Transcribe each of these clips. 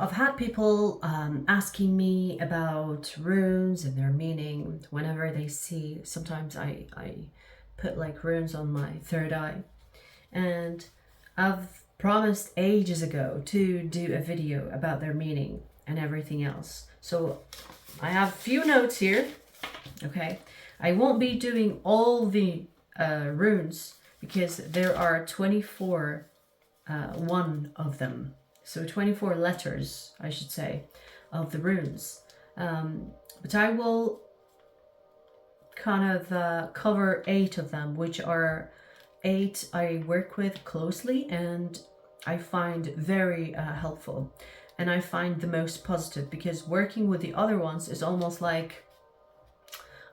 I've had people asking me about runes and their meaning whenever they see, sometimes I put like runes on my third eye. And I've promised ages ago to do a video about their meaning and everything else. So I have a few notes here, okay? I won't be doing all the runes because there are 24 one of them. So 24 letters, I should say, of the runes. But I will kind of cover 8 of them, which are 8 I work with closely and I find very helpful. And I find the most positive, because working with the other ones is almost like,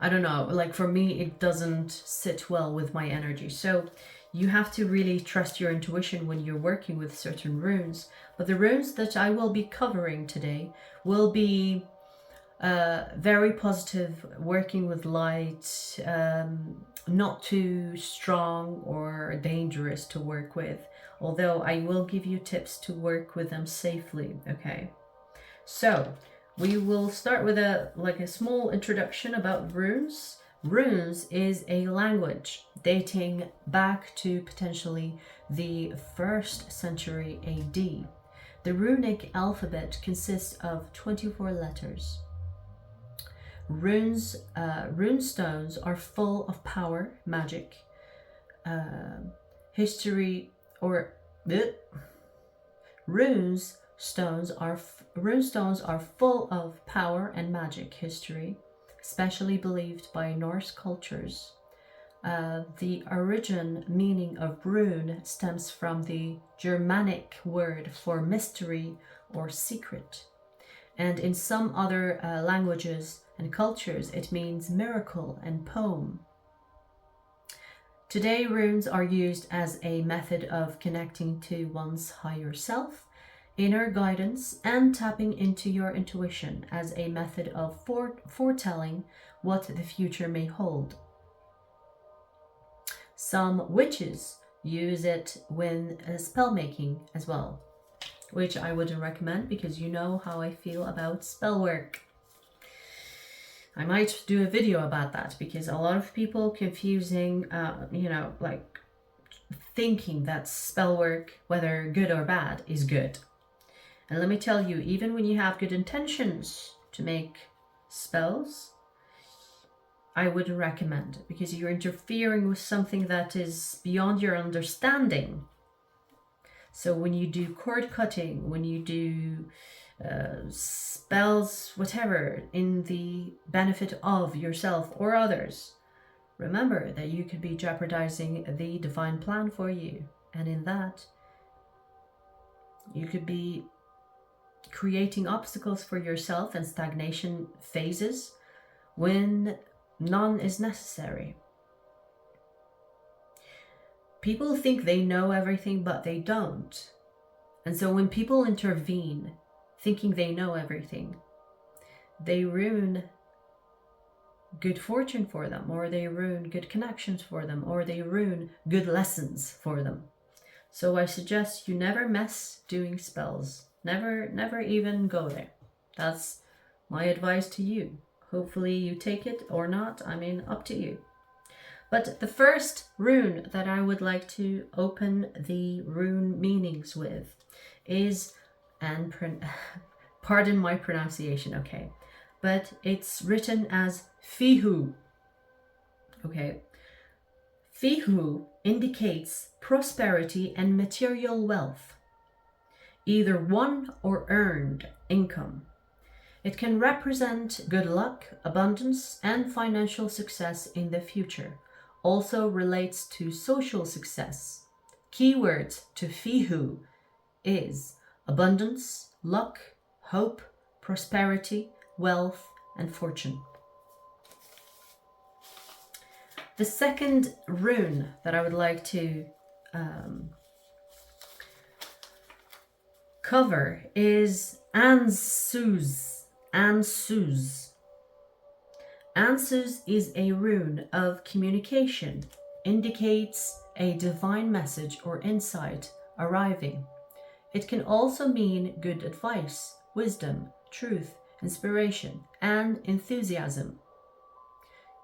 I don't know, like for me, it doesn't sit well with my energy. So you have to really trust your intuition when you're working with certain runes. But the runes that I will be covering today will be very positive, working with light, not too strong or dangerous to work with. Although I will give you tips to work with them safely, okay? So we will start with a small introduction about runes. Runes is a language dating back to potentially the 1st century AD. The runic alphabet consists of 24 letters. Rune stones are full of power, magic, history, or rune stones are full of power and magic history, especially believed by Norse cultures. The origin meaning of rune stems from the Germanic word for mystery or secret, and in some other languages and cultures it means miracle and poem. Today, runes are used as a method of connecting to one's higher self, inner guidance, and tapping into your intuition as a method of foretelling what the future may hold. Some witches use it when spell making as well, which I wouldn't recommend because you know how I feel about spell work. I might do a video about that because a lot of people confusing, like thinking that spell work, whether good or bad, is good. And let me tell you, even when you have good intentions to make spells, I wouldn't recommend it because you're interfering with something that is beyond your understanding. So when you do cord cutting, when you do spells, whatever, in the benefit of yourself or others, remember that you could be jeopardizing the divine plan for you. And in that, you could be creating obstacles for yourself and stagnation phases when none is necessary. People think they know everything, but they don't. And so when people intervene, thinking they know everything, they ruin good fortune for them, or they ruin good connections for them, or they ruin good lessons for them. So I suggest you never mess doing spells. Never even go there. That's my advice to you. Hopefully you take it or not. I mean, up to you. But the first rune that I would like to open the rune meanings with is, and pardon my pronunciation, okay, but it's written as FEHU, okay. FEHU indicates prosperity and material wealth, either won or earned income. It can represent good luck, abundance, and financial success in the future. Also relates to social success. Keywords to FEHU is abundance, luck, hope, prosperity, wealth, and fortune. The second rune that I would like to cover is ANSUZ. ANSUZ. ANSUZ is a rune of communication, indicates a divine message or insight arriving. It can also mean good advice, wisdom, truth, inspiration, and enthusiasm.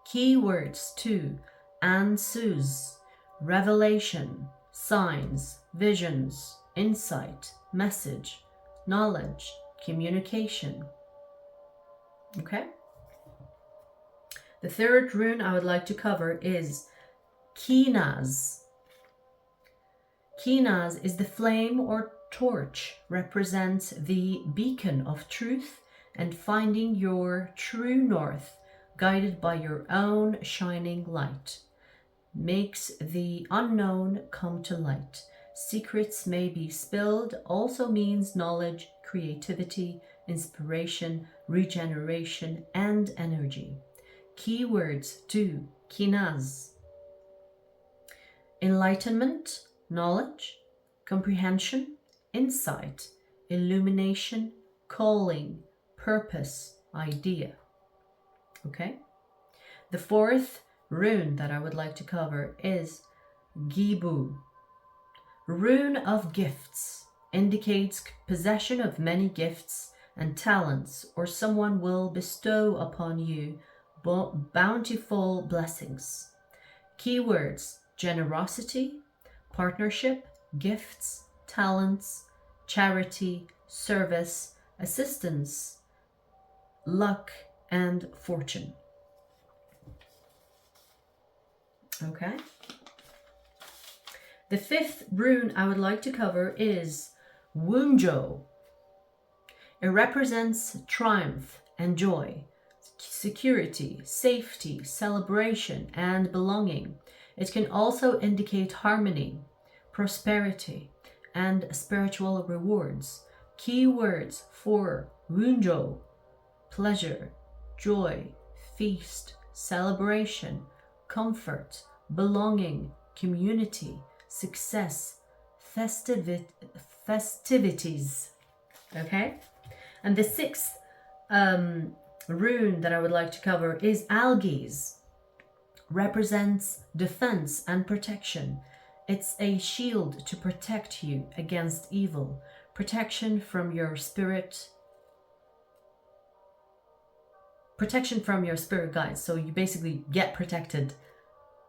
Keywords to ANSUZ, revelation, signs, visions, insight, message, knowledge, communication. Okay? The third rune I would like to cover is KENAZ. KENAZ is the flame or torch, represents the beacon of truth and finding your true north, guided by your own shining light. Makes the unknown come to light. Secrets may be spilled, also means knowledge, creativity, inspiration, regeneration, and energy. Keywords to KENAZ: enlightenment, knowledge, comprehension, insight, illumination, calling, purpose, idea. Okay? The fourth rune that I would like to cover is GEBO. Rune of gifts indicates possession of many gifts and talents, or someone will bestow upon you bountiful blessings. Keywords: generosity, partnership, gifts, talents, charity, service, assistance, luck, and fortune. Okay. The fifth rune I would like to cover is Wunjo. It represents triumph and joy, security, safety, celebration, and belonging. It can also indicate harmony, prosperity, and spiritual rewards. Keywords for Wunjo: pleasure, joy, feast, celebration, comfort, belonging, community, success, festivities. Okay? And the sixth rune that I would like to cover is ALGIZ. Represents defense and protection. It's a shield to protect you against evil, protection from your spirit guides. So you basically get protected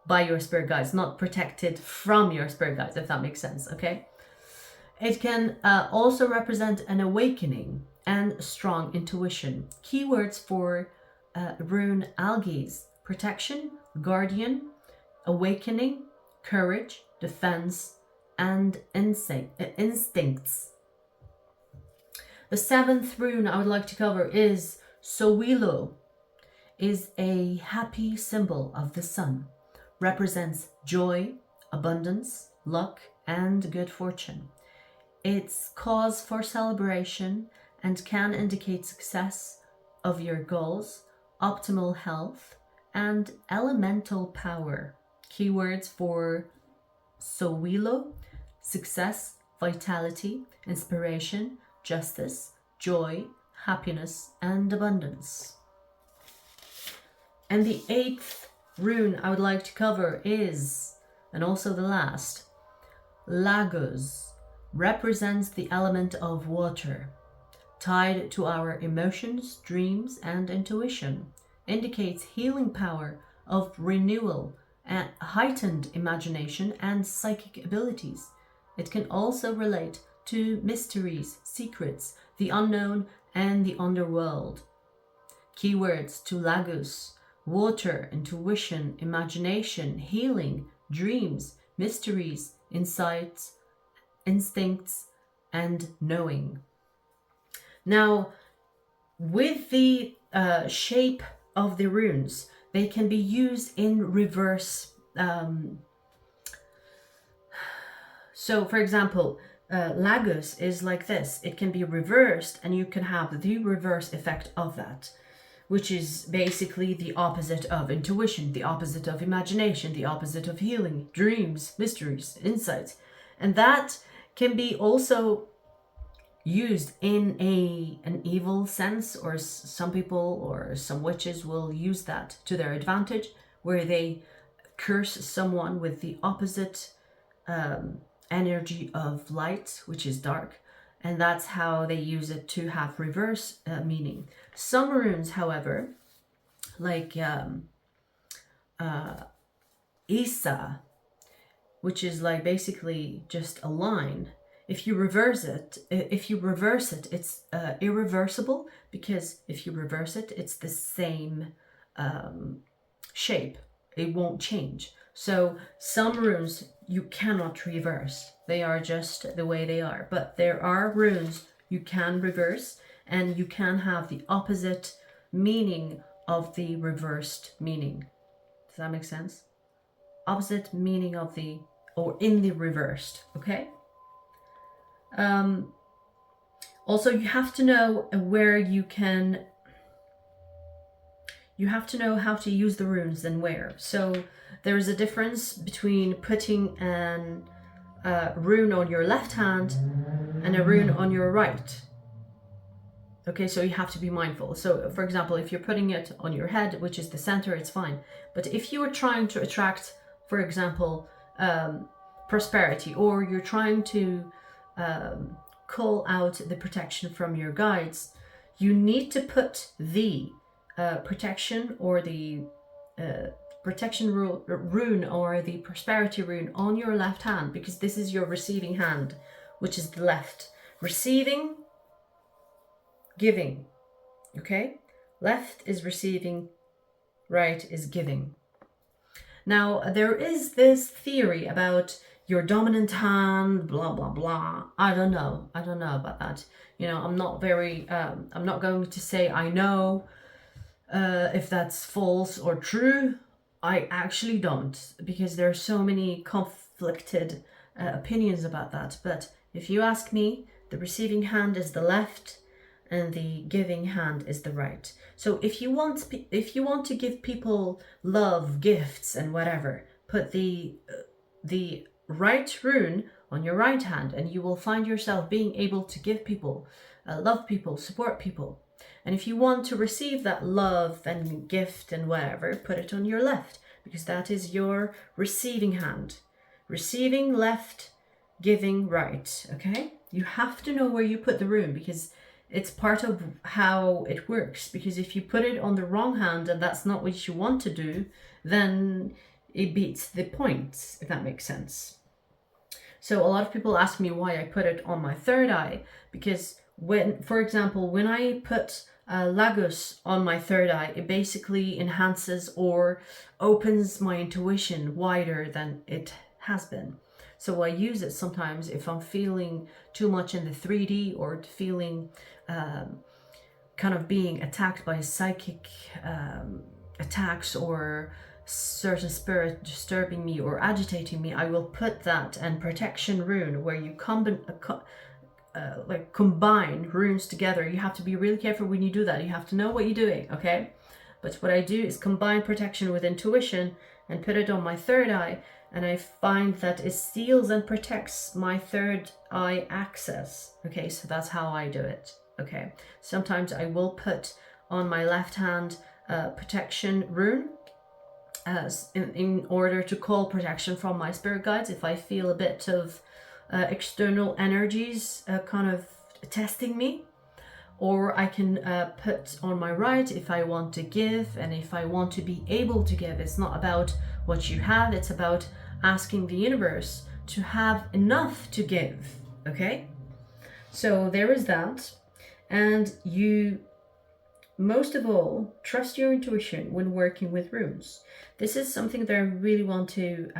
by your spirit guides, not protected from your spirit guides, if that makes sense. Okay? It can also represent an awakening and strong intuition. Keywords for rune ALGIZ: protection, guardian, awakening, courage, defense, and instincts. The seventh rune I would like to cover is SOWILO. Is a happy symbol of the sun. Represents joy, abundance, luck, and good fortune. It's cause for celebration and can indicate success of your goals, optimal health, and elemental power. Keywords for SOWILO: success, vitality, inspiration, justice, joy, happiness, and abundance. And the eighth rune I would like to cover is, and also the last, LAGUZ. Represents the element of water, tied to our emotions, dreams, and intuition. Indicates healing power of renewal, and heightened imagination, and psychic abilities. It can also relate to mysteries, secrets, the unknown, and the underworld. Keywords to LAGUZ: water, intuition, imagination, healing, dreams, mysteries, insights, instincts, and knowing. Now, with the shape of the runes, they can be used in reverse. So, for example, LAGUZ is like this. It can be reversed, and you can have the reverse effect of that, which is basically the opposite of intuition, the opposite of imagination, the opposite of healing, dreams, mysteries, insights. And that can be also used in an evil sense, or some people or some witches will use that to their advantage, where they curse someone with the opposite energy of light, which is dark, and that's how they use it to have reverse meaning. Some runes, however, like ISA, which is like basically just a line. If you reverse it, it's irreversible, because if you reverse it, it's the same shape. It won't change. So some runes you cannot reverse. They are just the way they are. But there are runes you can reverse, and you can have the opposite meaning of the reversed meaning. Does that make sense? Opposite meaning of the, or in the reversed, okay? Also, you have to know where you can, you have to know how to use the runes and where. So there is a difference between putting an rune on your left hand and a rune on your right. Okay, so you have to be mindful. So for example, if you're putting it on your head, which is the center, it's fine. But if you are trying to attract, for example, prosperity, or you're trying to call out the protection from your guides, you need to put the protection or the protection rune or the prosperity rune on your left hand, because this is your receiving hand, which is the left. Receiving, giving, okay? Left is receiving, right is giving. Now, there is this theory about your dominant hand, blah, blah, blah. I don't know about that. You know, I'm not going to say I know if that's false or true. I actually don't, because there are so many conflicted opinions about that. But if you ask me, the receiving hand is the left and the giving hand is the right. So if you want to give people love, gifts and whatever, put the right rune on your right hand, and you will find yourself being able to give people, love people, support people. And if you want to receive that love and gift and whatever, put it on your left, because that is your receiving hand. Receiving left, giving right, okay? You have to know where you put the rune, because it's part of how it works. Because if you put it on the wrong hand and that's not what you want to do, then it beats the point, if that makes sense. So a lot of people ask me why I put it on my third eye, because when, for example, when I put LAGUZ on my third eye, it basically enhances or opens my intuition wider than it has been. So I use it sometimes if I'm feeling too much in the 3D, or feeling kind of being attacked by psychic attacks, or certain spirit disturbing me or agitating me. I will put that and protection rune, where you combine runes together. You have to be really careful when you do that. You have to know what you're doing, okay? But what I do is combine protection with intuition and put it on my third eye, and I find that it seals and protects my third eye access. Okay, so that's how I do it. Okay, sometimes I will put on my left hand protection rune in order to call protection from my spirit guides if I feel a bit of external energies kind of testing me. Or I can put on my right if I want to give, and if I want to be able to give. It's not about what you have, it's about asking the universe to have enough to give, okay? So there is that. And you, most of all, trust your intuition when working with runes. This is something that I really want to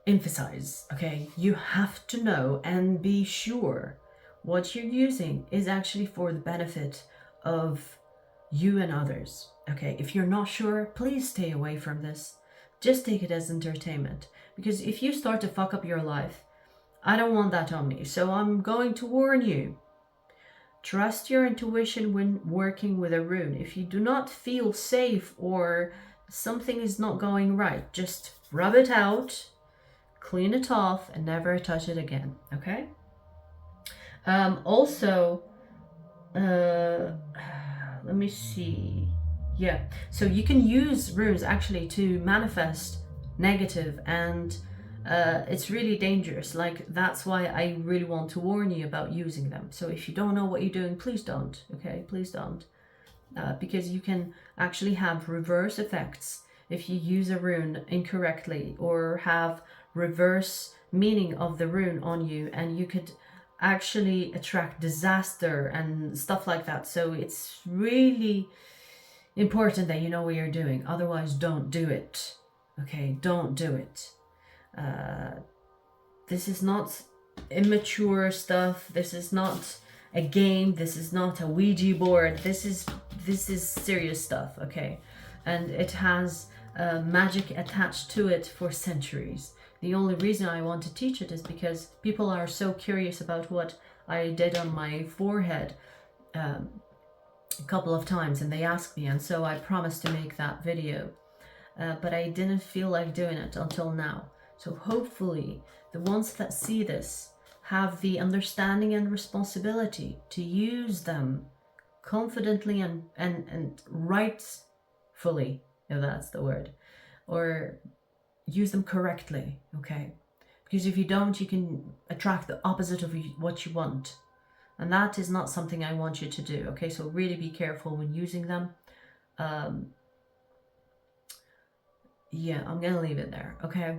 emphasize, okay? You have to know and be sure what you're using is actually for the benefit of you and others, okay? If you're not sure, please stay away from this. Just take it as entertainment, because if you start to fuck up your life, I don't want that on me. So I'm going to warn you. Trust your intuition when working with a rune. If you do not feel safe or something is not going right, just rub it out, clean it off, and never touch it again, okay? Also, let me see. Yeah, so you can use runes actually to manifest negative and it's really dangerous. Like, that's why I really want to warn you about using them. So if you don't know what you're doing, please don't, okay? Please don't. Because you can actually have reverse effects if you use a rune incorrectly, or have reverse meaning of the rune on you, and you could actually attract disaster and stuff like that. So it's really important that you know what you're doing. Otherwise, don't do it. Okay, don't do it. This is not immature stuff. This is not a game. This is not a Ouija board. This is serious stuff, okay? And it has magic attached to it for centuries. The only reason I want to teach it is because people are so curious about what I did on my forehead a couple of times, and they asked me, and so I promised to make that video. But I didn't feel like doing it until now. So hopefully the ones that see this have the understanding and responsibility to use them confidently and rightfully, if that's the word, or use them correctly, okay? Because if you don't, you can attract the opposite of what you want. And that is not something I want you to do, okay? So really be careful when using them. Yeah, I'm gonna leave it there, okay?